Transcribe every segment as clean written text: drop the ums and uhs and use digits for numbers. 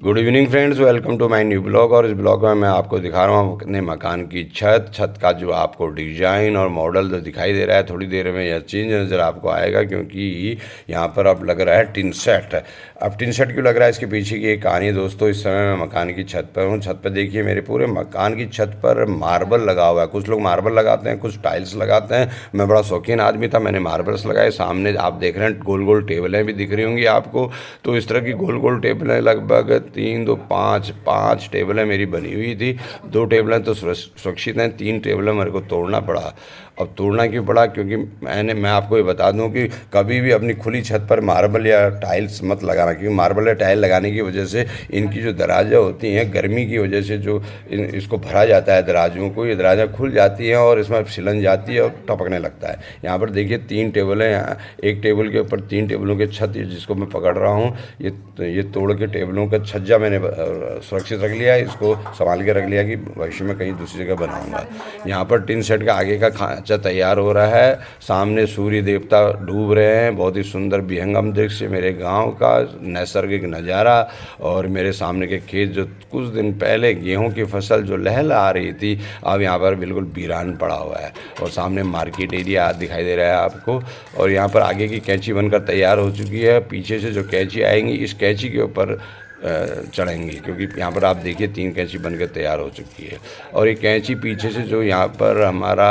Good evening friends, welcome to my new blog. और इस blog में मैं आपको दिखा रहा हूँ अपने मकान की छत का जो आपको डिज़ाइन और मॉडल जो दिखाई दे रहा है। थोड़ी देर में यह चेंज नज़र आपको आएगा, क्योंकि यहाँ पर अब लग रहा है टिन सेट। अब टिन सेट क्यों लग रहा है, इसके पीछे की एक कहानी है दोस्तों। इस समय मैं मकान की छत पर हूँ। छत पर देखिए, मेरे पूरे मकान की छत पर मार्बल लगा हुआ है। कुछ लोग मार्बल लगाते हैं, कुछ टाइल्स लगाते हैं। मैं बड़ा शौकीन आदमी था, मैंने मार्बल्स लगाए। सामने आप देख रहे हैं गोल गोल टेबलें भी दिख रही होंगी आपको। तो इस तरह की गोल गोल टेबलें लगभग 3 2 5 टेबलें मेरी बनी हुई थी। 2 टेबलें तो सुरक्षित हैं, 3 टेबलें मेरे को तोड़ना पड़ा। अब तोड़ना क्यों पड़ा, क्योंकि मैं आपको ये बता दूं कि कभी भी अपनी खुली छत पर मार्बल या टाइल्स मत लगाना, क्योंकि मार्बल या टाइल लगाने की वजह से इनकी जो दराज़ें होती हैं, गर्मी की वजह से जो इसको भरा जाता है दराजों को, ये दराज़ें खुल जाती हैं और इसमें सिलन जाती है और टपकने लगता है। यहाँ पर देखिए 3 टेबल हैं, यहाँ एक टेबल के ऊपर 3 टेबलों के छत जिसको मैं पकड़ रहा हूँ, ये तोड़ के टेबलों का छज्जा मैंने सुरक्षित रख लिया है। इसको संभाल के रख लिया कि भविष्य में कहीं दूसरी जगह बनाऊंगा। यहाँ पर टिन सेट का आगे का खांचा तैयार हो रहा है। सामने सूर्य देवता डूब रहे हैं। बहुत ही सुंदर विहंगम दृश्य मेरे गांव का नैसर्गिक नज़ारा। और मेरे सामने के खेत, जो कुछ दिन पहले गेहूं की फसल जो लहलहा रही थी, अब यहाँ पर बिल्कुल वीरान पड़ा हुआ है। और सामने मार्केट एरिया दिखाई दे रहा है आपको। और यहाँ पर आगे की कैंची बनकर तैयार हो चुकी है। पीछे से जो कैंची आएंगी, इस कैंची के ऊपर चढ़ेंगी, क्योंकि यहाँ पर आप देखिए 3 कैंची बनकर तैयार हो चुकी है। और ये कैंची पीछे से जो यहाँ पर हमारा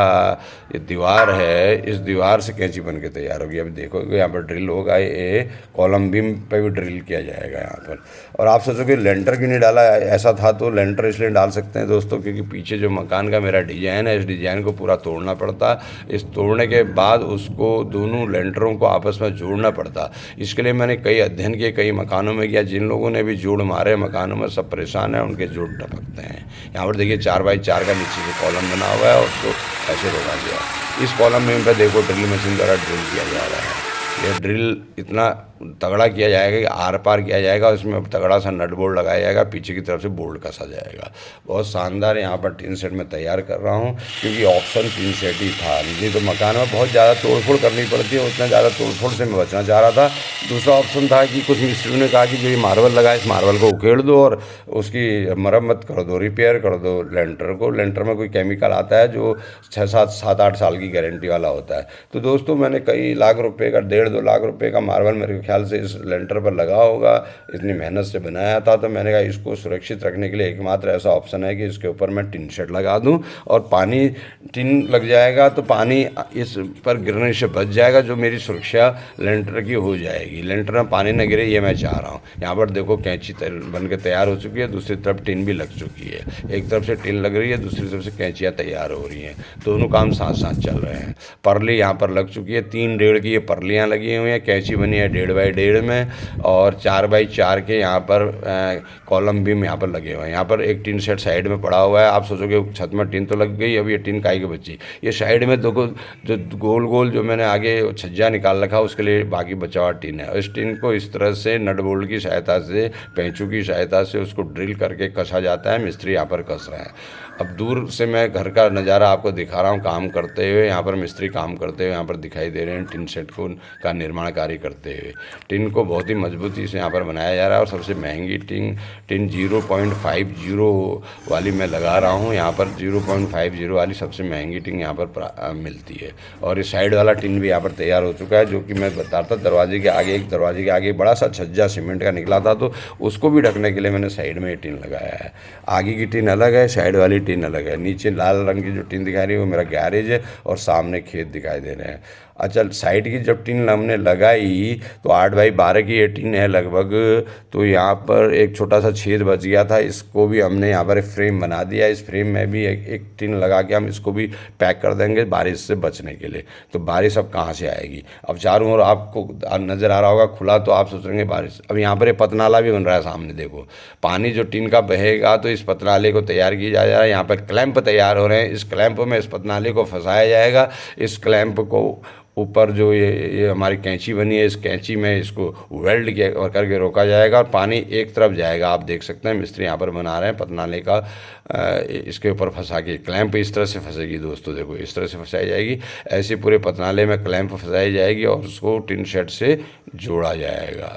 ये दीवार है, इस दीवार से कैंची बनकर तैयार होगी। अभी देखोगे यहाँ पर ड्रिल होगा, ये कॉलम बीम पे भी ड्रिल किया जाएगा यहाँ पर। और आप सोचोगे लेंटर क्यों नहीं डाला, ऐसा था तो लेंटर इसलिए डाल सकते हैं दोस्तों, क्योंकि पीछे जो मकान का मेरा डिजाइन है, इस डिजाइन को पूरा तोड़ना पड़ता। इस तोड़ने के बाद उसको दोनों लेंटरों को आपस में जोड़ना पड़ता। इसके लिए मैंने कई अध्ययन किए, कई मकानों में किया। जिन लोगों ने भी जोड़ मारे मकानों में, सब परेशान हैं, उनके जोड़ टपकते हैं। यहाँ पर देखिए 4x4 का नीचे से कॉलम बना हुआ है और उसको ऐसे रोका गया। इस कॉलम में पे देखो ड्रिल मशीन द्वारा ड्रिल किया जा रहा है। यह ड्रिल इतना तगड़ा किया जाएगा कि आर पार किया जाएगा। उसमें तगड़ा सा नट बोल्ट लगाया जाएगा, पीछे की तरफ से बोल्ट कसा जाएगा। बहुत शानदार यहाँ पर टिन सेट में तैयार कर रहा हूँ, क्योंकि ऑप्शन टिन सेट ही था। नहीं तो मकान में बहुत ज़्यादा तोड़फोड़ करनी पड़ती है, उतना ज़्यादा तोड़फोड़ से मैं बचना चाह रहा था। दूसरा ऑप्शन था कि कुछ मिस्त्रियों ने कहा कि जो ये मार्बल लगा है, इस मार्बल को उखेड़ दो और उसकी मरम्मत कर दो, रिपेयर कर दो लेंटर को। लेंटर में कोई केमिकल आता है जो 7-8 साल की गारंटी वाला होता है। तो दोस्तों, मैंने कई लाख रुपए का, 1.5-2 लाख रुपए का मार्बल मेरे ख्याल से इस लेंटर पर लगा होगा। इतनी मेहनत से बनाया था, तो मैंने कहा इसको सुरक्षित रखने के लिए एकमात्र ऐसा ऑप्शन है कि इसके ऊपर मैं टिन शेड लगा दूं, और पानी टिन लग जाएगा तो पानी इस पर गिरने से बच जाएगा, जो मेरी सुरक्षा लेंटर की हो जाएगी। लेंटर में पानी न गिरे, ये मैं चाह रहा हूँ। यहाँ पर देखो कैंची बन के तैयार हो चुकी है, दूसरी तरफ टिन भी लग चुकी है। एक तरफ से टिन लग रही है, दूसरी तरफ से कैंचियाँ तैयार हो रही हैं। दोनों काम साथ साथ चल रहे हैं। परली यहाँ पर लग चुकी है, 3 1.5 की ये परलियाँ लगी हुई हैं। कैंची बनी है 1.5x1.5 में, और 4x4 के यहाँ पर कॉलम बीम यहाँ पर लगे हुए हैं। यहाँ पर एक टिन सेट साइड में पड़ा हुआ है। आप सोचोगे छत में टिन तो लग गई, अब ये टिन काहे की बची। ये साइड में देखो, जो गोल गोल जो मैंने आगे छज्जा निकाल रखा, उसके लिए बाकी बचा हुआ टिन है। और इस टिन को इस तरह से नट बोल्ट की सहायता से, पैंचों की सहायता से उसको ड्रिल करके कसा जाता है। मिस्त्री यहाँ पर कस रहे हैं। अब दूर से मैं घर का नज़ारा आपको दिखा रहा हूँ काम करते हुए। यहाँ पर मिस्त्री काम करते हुए यहाँ पर दिखाई दे रहे हैं, टिन सेट को का निर्माण कार्य करते हुए। टिन को बहुत ही मजबूती से यहाँ पर बनाया जा रहा है। और सबसे महंगी टिन 0.50 वाली मैं लगा रहा हूँ। यहाँ पर 0.50 वाली सबसे महंगी टिन यहाँ पर मिलती है। और इस साइड वाला टिन भी यहाँ पर तैयार हो चुका है, जो कि मैं बता रहा था। दरवाजे के आगे बड़ा सा छज्जा सीमेंट का निकला था, तो उसको भी ढकने के लिए मैंने साइड में ये टिन लगाया है। आगे की टिन अलग है, साइड वाली टिन अलग है। नीचे लाल रंग की जो टिन दिखाई रही है वो मेरा गैरेज है, और सामने खेत दिखाई दे रहे हैं। अच्छा, साइड की जब टिन हमने लगाई तो 8x12 की ये टिन है लगभग। तो यहाँ पर एक छोटा सा छेद बच गया था, इसको भी हमने यहाँ पर एक फ्रेम बना दिया। इस फ्रेम में भी एक टिन लगा के हम इसको भी पैक कर देंगे बारिश से बचने के लिए। तो बारिश अब कहाँ से आएगी। अब चारों ओर आपको नज़र आ रहा होगा खुला, तो आप सोचेंगे बारिश। अब यहाँ पर एक पतनाला भी बन रहा है सामने, देखो पानी जो टिन का बहेगा, तो इस पतनाले को तैयार किया जा रहा है। यहाँ पर क्लैंप तैयार हो रहे हैं। इस क्लैंप में इस पतनाले को फंसाया जाएगा। इस क्लैंप को ऊपर जो ये हमारी कैंची बनी है, इस कैंची में इसको वेल्ड किया और करके रोका जाएगा, और पानी एक तरफ जाएगा। आप देख सकते हैं मिस्त्री यहाँ पर बना रहे हैं पतनाले का। इसके ऊपर फंसा के क्लैंप इस तरह से फंसेगी दोस्तों, देखो इस तरह से फंसाई जाएगी। ऐसे पूरे पतनाले में क्लैंप फंसाई जाएगी और उसको टिन शेड से जोड़ा जाएगा।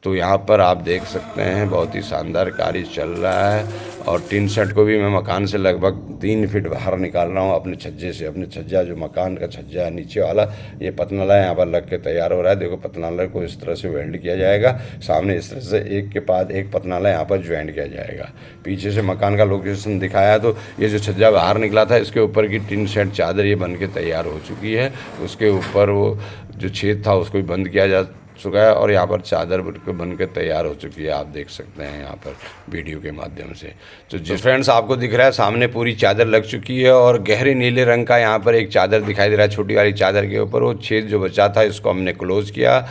तो यहाँ पर आप देख सकते हैं बहुत ही शानदार कार्य चल रहा है। और टीन सेट को भी मैं मकान से लगभग 3 फीट बाहर निकाल रहा हूँ अपने छज्जे से। अपने छज्जा जो मकान का छज्जा है नीचे वाला, ये पतनाला यहाँ पर लग के तैयार हो रहा है। देखो पतनाला को इस तरह से वेल्ड किया जाएगा, सामने इस तरह से एक के बाद एक पतनाला यहाँ पर ज्वाइंट किया जाएगा। पीछे से मकान का लोकेशन दिखाया तो ये जो छज्जा बाहर निकला था इसके ऊपर की टीन सेट चादर ये बन के तैयार हो चुकी है। उसके ऊपर वो जो छेद था उसको भी बंद किया जा चुका है और यहाँ पर चादर बन के तैयार हो चुकी है। आप देख सकते हैं यहाँ पर वीडियो के माध्यम से। तो जिस फ्रेंड्स आपको दिख रहा है सामने पूरी चादर लग चुकी है और गहरे नीले रंग का यहाँ पर एक चादर दिखाई दे रहा है। छोटी वाली चादर के ऊपर वो छेद जो बचा था इसको हमने क्लोज किया।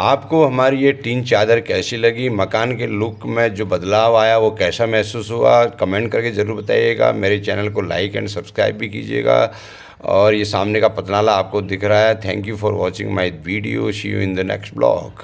आपको हमारी ये टीन चादर कैसी लगी, मकान के लुक में जो बदलाव आया वो कैसा महसूस हुआ, कमेंट करके ज़रूर बताइएगा। मेरे चैनल को लाइक एंड सब्सक्राइब भी कीजिएगा। और ये सामने का पतनाला आपको दिख रहा है। Thank you for watching my video. See you in the next blog.